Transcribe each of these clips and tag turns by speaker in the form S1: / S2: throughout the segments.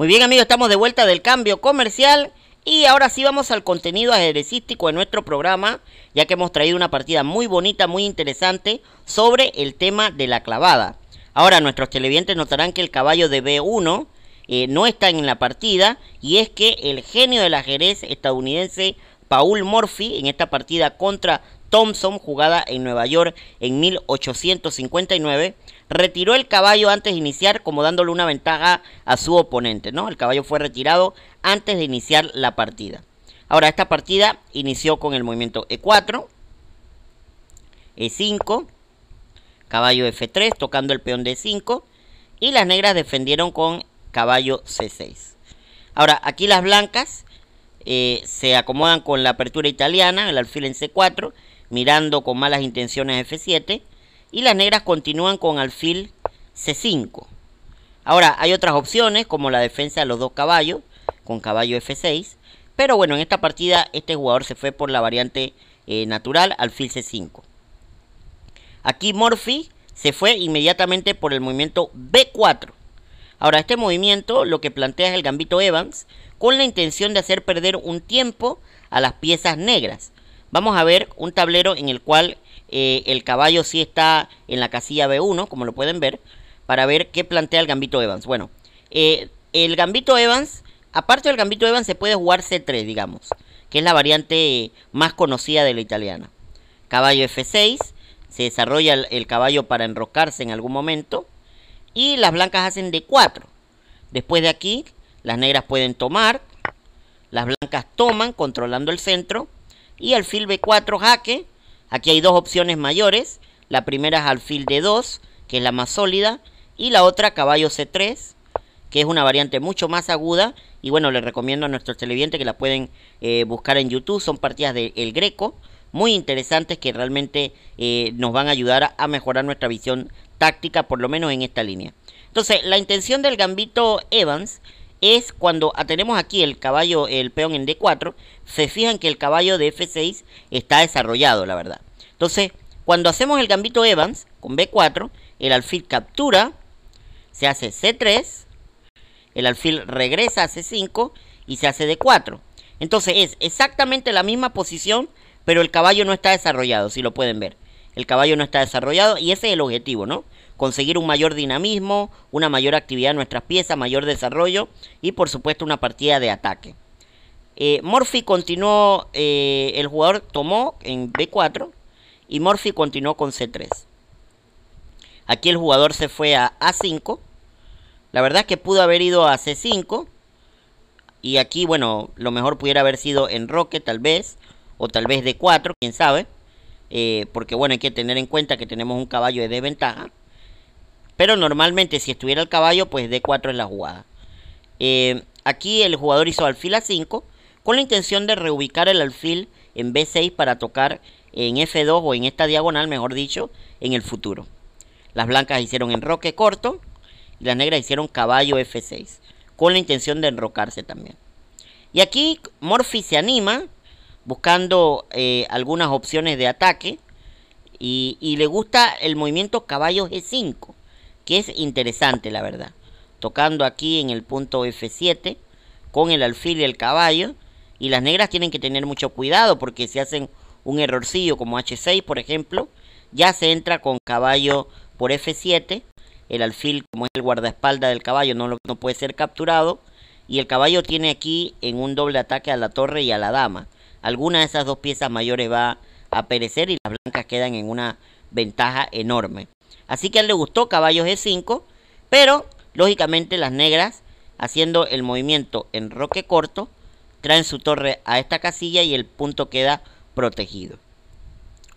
S1: Muy bien, amigos, estamos de vuelta del cambio comercial y ahora sí vamos al contenido ajedrecístico de nuestro programa, ya que hemos traído una partida muy bonita, muy interesante sobre el tema de la clavada. Ahora nuestros televidentes notarán que el caballo de B1 no está en la partida, y es que el genio del ajedrez estadounidense Paul Morphy, en esta partida contra Thompson, jugada en Nueva York en 1859, retiró el caballo antes de iniciar, como dándole una ventaja a su oponente, ¿no? El caballo fue retirado antes de iniciar la partida. Ahora, esta partida inició con el movimiento E4, E5, caballo F3, tocando el peón D5, y las negras defendieron con caballo C6. Ahora, aquí las blancas se acomodan con la apertura italiana, el alfil en C4, mirando con malas intenciones F7, y las negras continúan con alfil C5. Ahora, hay otras opciones, como la defensa de los dos caballos, con caballo F6, pero bueno, en esta partida este jugador se fue por la variante natural, alfil C5. Aquí Morphy se fue inmediatamente por el movimiento B4. Ahora, este movimiento lo que plantea es el gambito Evans, con la intención de hacer perder un tiempo a las piezas negras. Vamos a ver un tablero en el cual el caballo sí está en la casilla B1, como lo pueden ver, para ver qué plantea el gambito Evans. Bueno, el gambito Evans, aparte del gambito Evans, se puede jugar C3, digamos, que es la variante más conocida de la italiana. Caballo F6, se desarrolla el caballo para enroscarse en algún momento, y las blancas hacen D4. Después de aquí, las negras pueden tomar, las blancas toman, controlando el centro, y alfil B4 jaque. Aquí hay dos opciones mayores. La primera es alfil D2, que es la más sólida, y la otra caballo C3, que es una variante mucho más aguda. Y bueno, les recomiendo a nuestros televidentes que la pueden buscar en YouTube. Son partidas de El Greco, muy interesantes, que realmente nos van a ayudar a mejorar nuestra visión táctica, por lo menos en esta línea. Entonces, la intención del gambito Evans es cuando tenemos aquí el caballo, el peón en D4, se fijan que el caballo de F6 está desarrollado, la verdad. Entonces, cuando hacemos el gambito Evans con B4, el alfil captura, se hace C3, el alfil regresa a C5 y se hace D4. Entonces es exactamente la misma posición, pero el caballo no está desarrollado, si lo pueden ver. El caballo no está desarrollado y ese es el objetivo, ¿no? Conseguir un mayor dinamismo, una mayor actividad en nuestras piezas, mayor desarrollo y por supuesto una partida de ataque. Morphy continuó, el jugador tomó en B4 y Morphy continuó con C3. Aquí el jugador se fue a A5. La verdad es que pudo haber ido a C5. Y aquí, bueno, lo mejor pudiera haber sido enroque tal vez, o tal vez D4, quién sabe. Porque bueno, hay que tener en cuenta que tenemos un caballo de desventaja. Pero normalmente si estuviera el caballo, pues D4 es la jugada. Aquí el jugador hizo alfil A5 con la intención de reubicar el alfil en B6 para tocar en F2 o en esta diagonal, mejor dicho, en el futuro. Las blancas hicieron enroque corto y las negras hicieron caballo F6 con la intención de enrocarse también. Y aquí Morphy se anima buscando algunas opciones de ataque y le gusta el movimiento caballo G5, que es interesante, la verdad. Tocando aquí en el punto F7 con el alfil y el caballo. Y las negras tienen que tener mucho cuidado porque si hacen un errorcillo como H6, por ejemplo, ya se entra con caballo por F7. El alfil, como es el guardaespaldas del caballo, no puede ser capturado. Y el caballo tiene aquí en un doble ataque a la torre y a la dama. Alguna de esas dos piezas mayores va a perecer y las blancas quedan en una ventaja enorme. Así que a él le gustó caballo G5, pero lógicamente las negras, haciendo el movimiento enroque corto, traen su torre a esta casilla y el punto queda protegido.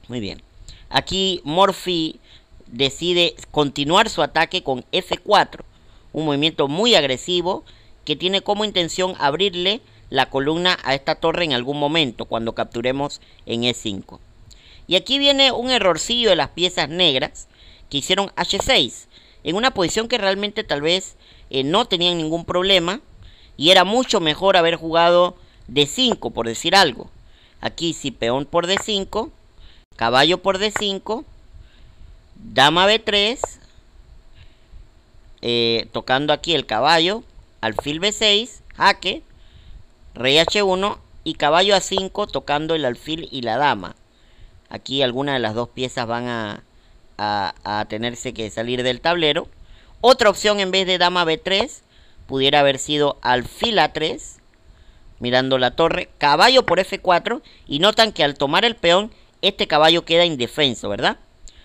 S1: Muy bien. Aquí Morphy decide continuar su ataque con F4, un movimiento muy agresivo que tiene como intención abrirle la columna a esta torre en algún momento cuando capturemos en E5. Y aquí viene un errorcillo de las piezas negras que hicieron H6 en una posición que realmente tal vez no tenían ningún problema y era mucho mejor haber jugado D5, por decir algo. Aquí sí, peón por D5, caballo por D5, dama B3, tocando aquí el caballo alfil B6, jaque, rey H1 y caballo A5 tocando el alfil y la dama. Aquí alguna de las dos piezas van a tenerse que salir del tablero. Otra opción en vez de dama B3 pudiera haber sido alfil A3, mirando la torre, caballo por F4, y notan que al tomar el peón, este caballo queda indefenso, ¿verdad?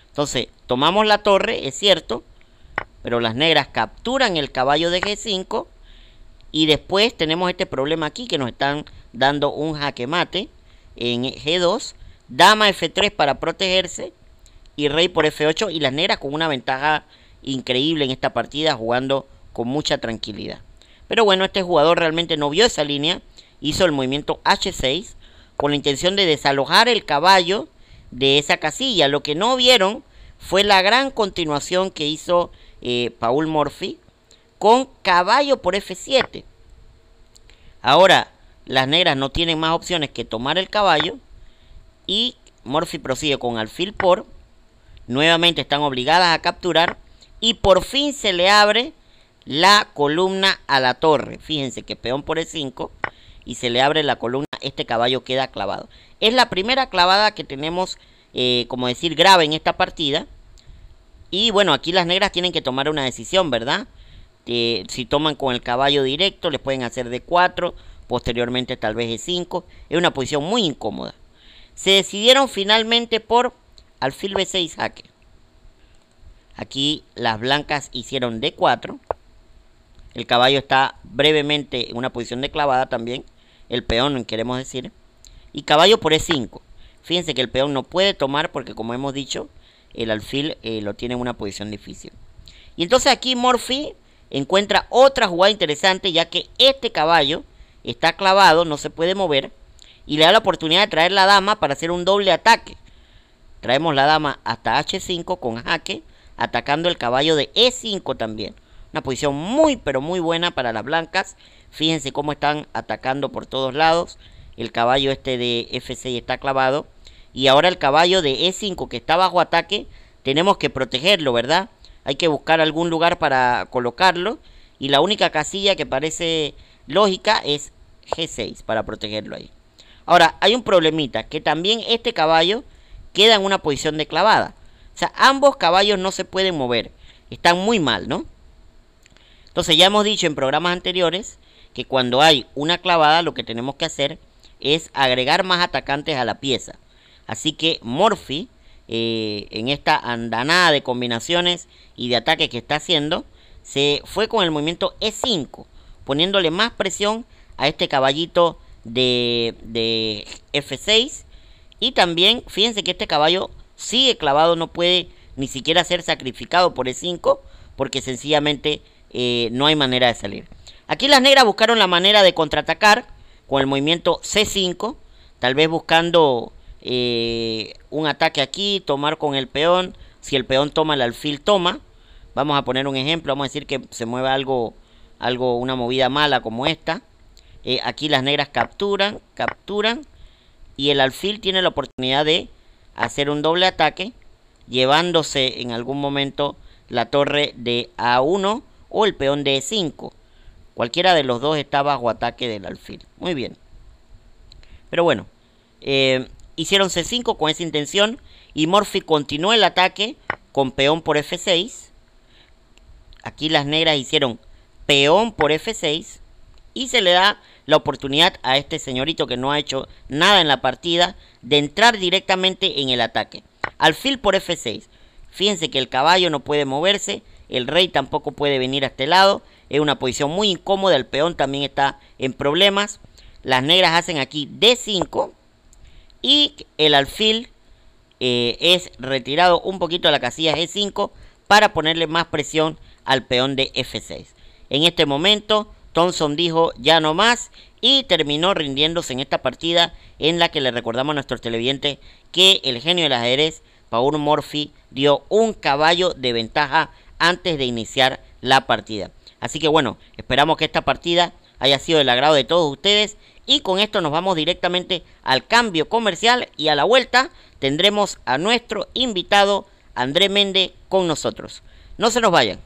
S1: Entonces, tomamos la torre, es cierto, pero las negras capturan el caballo de G5, y después tenemos este problema aquí, que nos están dando un jaque mate en G2, dama F3 para protegerse, y rey por F8, y las negras con una ventaja increíble en esta partida, jugando con mucha tranquilidad. Pero bueno, este jugador realmente no vio esa línea, hizo el movimiento H6 con la intención de desalojar el caballo de esa casilla. Lo que no vieron fue la gran continuación que hizo Paul Morphy con caballo por F7. Ahora las negras no tienen más opciones que tomar el caballo, y Morphy prosigue con alfil por. Nuevamente están obligadas a capturar, y por fin se le abre la columna a la torre. Fíjense que peón por E5 y se le abre la columna, este caballo queda clavado. Es la primera clavada que tenemos, como decir, grave en esta partida. Y bueno, aquí las negras tienen que tomar una decisión, ¿verdad? Si toman con el caballo directo, les pueden hacer D4, posteriormente tal vez E5. Es una posición muy incómoda. Se decidieron finalmente por alfil B6 jaque. Aquí las blancas hicieron D4. El caballo está brevemente en una posición de clavada también. El peón, queremos decir. Y caballo por E5. Fíjense que el peón no puede tomar porque, como hemos dicho, el alfil lo tiene en una posición difícil. Y entonces aquí Morphy encuentra otra jugada interesante, ya que este caballo está clavado, no se puede mover, y le da la oportunidad de traer la dama para hacer un doble ataque. Traemos la dama hasta H5 con jaque, atacando el caballo de E5 también. Una posición muy pero muy buena para las blancas. Fíjense cómo están atacando por todos lados. El caballo este de F6 está clavado. Y ahora el caballo de E5 que está bajo ataque, tenemos que protegerlo, ¿verdad? Hay que buscar algún lugar para colocarlo. Y la única casilla que parece lógica es G6 para protegerlo ahí. Ahora, hay un problemita, que también este caballo queda en una posición de clavada. O sea, ambos caballos no se pueden mover. Están muy mal, ¿no? Entonces ya hemos dicho en programas anteriores que cuando hay una clavada lo que tenemos que hacer es agregar más atacantes a la pieza. Así que Morphy, en esta andanada de combinaciones y de ataques que está haciendo, se fue con el movimiento E5, poniéndole más presión a este caballito de F6. Y también, fíjense que este caballo sigue clavado, no puede ni siquiera ser sacrificado por E5, porque sencillamente no hay manera de salir. Aquí las negras buscaron la manera de contraatacar con el movimiento C5, tal vez buscando un ataque aquí, tomar con el peón. Si el peón toma, el alfil toma. Vamos a poner un ejemplo, vamos a decir que se mueve algo, una movida mala como esta. Aquí las negras capturan, y el alfil tiene la oportunidad de hacer un doble ataque, llevándose en algún momento la torre de A1 o el peón de E5. Cualquiera de los dos está bajo ataque del alfil. Muy bien. Pero bueno, hicieron C5 con esa intención, y Morphy continuó el ataque con peón por F6. Aquí las negras hicieron peón por F6, y se le da la oportunidad a este señorito que no ha hecho nada en la partida de entrar directamente en el ataque. Alfil por F6. Fíjense que el caballo no puede moverse, el rey tampoco puede venir a este lado. Es una posición muy incómoda, el peón también está en problemas. Las negras hacen aquí D5 y el alfil es retirado un poquito a la casilla G5 para ponerle más presión al peón de F6. En este momento Thompson dijo ya no más y terminó rindiéndose en esta partida, en la que le recordamos a nuestros televidentes que el genio del ajedrez, Paul Morphy, dio un caballo de ventaja antes de iniciar la partida. Así que bueno, esperamos que esta partida haya sido del agrado de todos ustedes, y con esto nos vamos directamente al cambio comercial, y a la vuelta tendremos a nuestro invitado André Méndez con nosotros. No se nos vayan.